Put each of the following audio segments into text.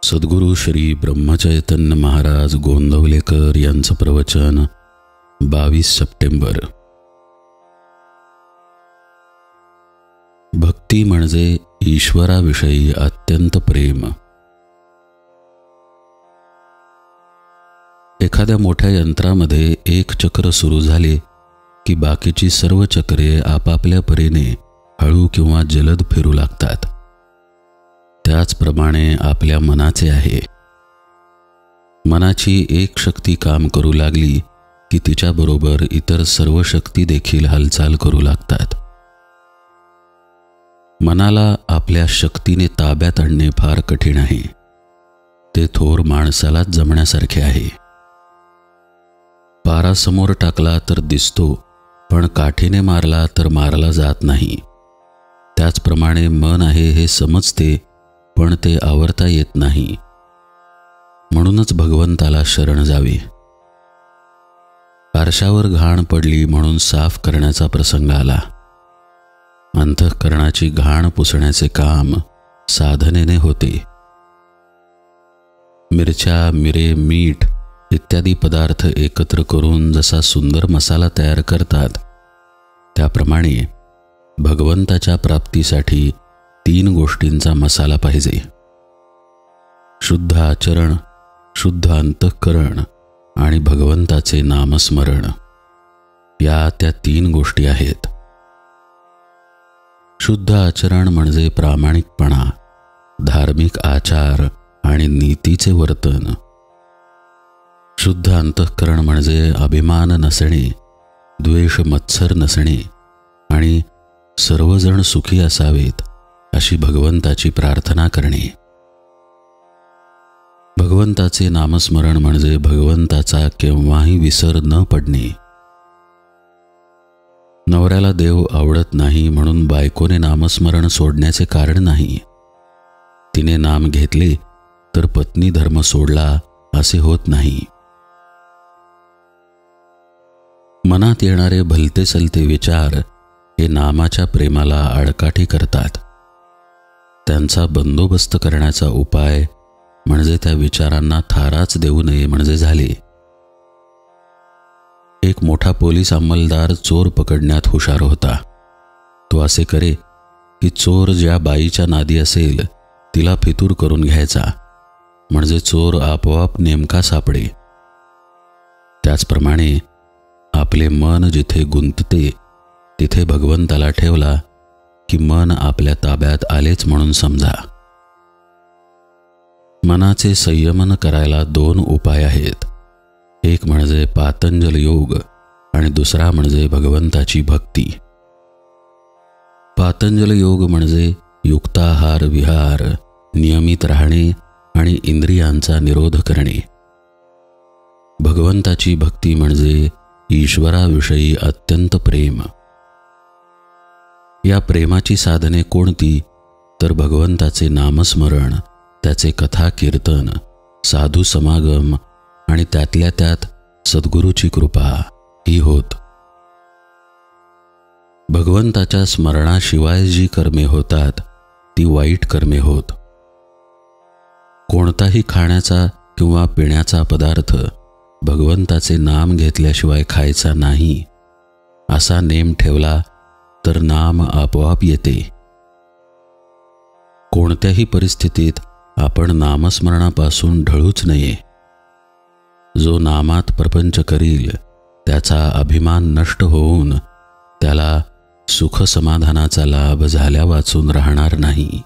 सद्गुरू श्री ब्रह्मचैतन्य महाराज गोंदवलेकर यांचं प्रवचन 22 सप्टेंबर। भक्ती म्हणजे ईश्वराविषयी अत्यंत प्रेम। एखाद्या मोठ्या यंत्रामध्ये एक चक्र सुरू झाले की बाकीची सर्व चक्रे आपापल्या परीने हळू किंवा जलद फिरू लागतात। त्याचप्रमाणे आपल्या मनाचे आहे। मनाची एक शक्ती काम करू लागली की तिच्याबरोबर इतर सर्व शक्ती देखील हालचाल करू लागतात। मनाला आपल्या शक्तीने ताब्यात आणणे फार कठीण आहे। ते थोर माणसालाच जमण्यासारखे आहे। पारा समोर टाकला तर दिसतो, पण काठीने मारला तर मारला जात नाही। त्याचप्रमाणे मन आहे हे समजते, पण ते आवरता येत नाही। म्हणूनच भगवंताला शरण जावे। आरशावर घाण पडली म्हणून साफ करण्याचा प्रसंग आला। अंतःकरणाची घाण पुसण्याचे काम साधनेने होते। मिरच्या, मिरे, मीठ इत्यादी पदार्थ एकत्र करून जसा सुंदर मसाला तयार करतात, त्याप्रमाणे भगवंताच्या प्राप्तीसाठी 3 गोष्टींचा मसाला पाहिजे: शुद्ध आचरण, शुद्ध अंतःकरण आणि भगवंताचे नामस्मरण। या त्या 3 गोष्टी आहेत। शुद्ध आचरण म्हणजे प्रामाणिकपणा, धार्मिक आचार आणि नीतीचे वर्तन। शुद्ध अंतःकरण म्हणजे अभिमान नसणे, द्वेष मत्सर नसणे आणि सर्वजण सुखी असावेत अशी भगवंताची प्रार्थना करणे। भगवंताचे नामस्मरण म्हणजे भगवंताचा केव्हाही विसर न पडणे। नवऱ्याला देव आवडत नाही म्हणून बायकोने नामस्मरण सोडण्याचे कारण नाही। तिने नाम घेतले तर पत्नी धर्म सोडला असे होत नाही। मनात येणारे भलते सलते विचार हे नामाच्या प्रेमाला आडकाठी करतात। त्यांचा बंदोबस्त करण्याचा उपाय म्हणजे त्या विचारांना थाराच देऊ नये म्हणजे झाले। एक मोठा पोलीस अंमलदार चोर पकडण्यात हुशार होता। तो असे करे की चोर ज्या बाईच्या नादी असेल तिला फितूर करून घ्यायचा, म्हणजे चोर आपोआप नेमका सापडे। त्याचप्रमाणे आपले मन जिथे गुंतते तिथे भगवंताला ठेवला की मन आपल्या ताब्यात आलेच म्हणून समजा। मनाचे संयमन करायला 2 उपाय आहेत। एक म्हणजे पातंजल योग आणि दुसरा म्हणजे भगवंताची भक्ती। पातंजल योग म्हणजे युक्ताहार विहार, नियमित राहणे आणि इंद्रियांचा निरोध करणे। भगवंताची भक्ती म्हणजे ईश्वराविषयी अत्यंत प्रेम। या प्रेमाची साधने कोणती तर भगवंताचे नामस्मरण, त्याचे कथा कीर्तन, साधू समागम आणि त्यातल्या त्यात सद्गुरूची कृपा ही होत। भगवंताच्या स्मरणाशिवाय जी कर्मे होतात ती वाईट कर्मे होत। कोणताही खाण्याचा किंवा पिण्याचा पदार्थ भगवंताचे नाम घेतल्याशिवाय खायचा नाही असा नेम ठेवला तर नाम आपोआप येते। कोणत्याही परिस्थितीत आपण नामस्मरणापासून ढळूच नये। जो नामात प्रपंच करील त्याचा अभिमान नष्ट होऊन त्याला सुख समाधानाचा लाभ झाल्या वाचून राहणार नाही।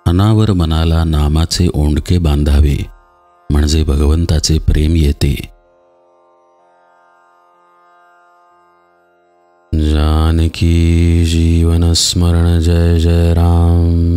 अनावर मनाला नामाचे ओंडके बांधावे म्हणजे भगवंताचे प्रेम येते। जानकी जीवन स्मरण जय जय राम।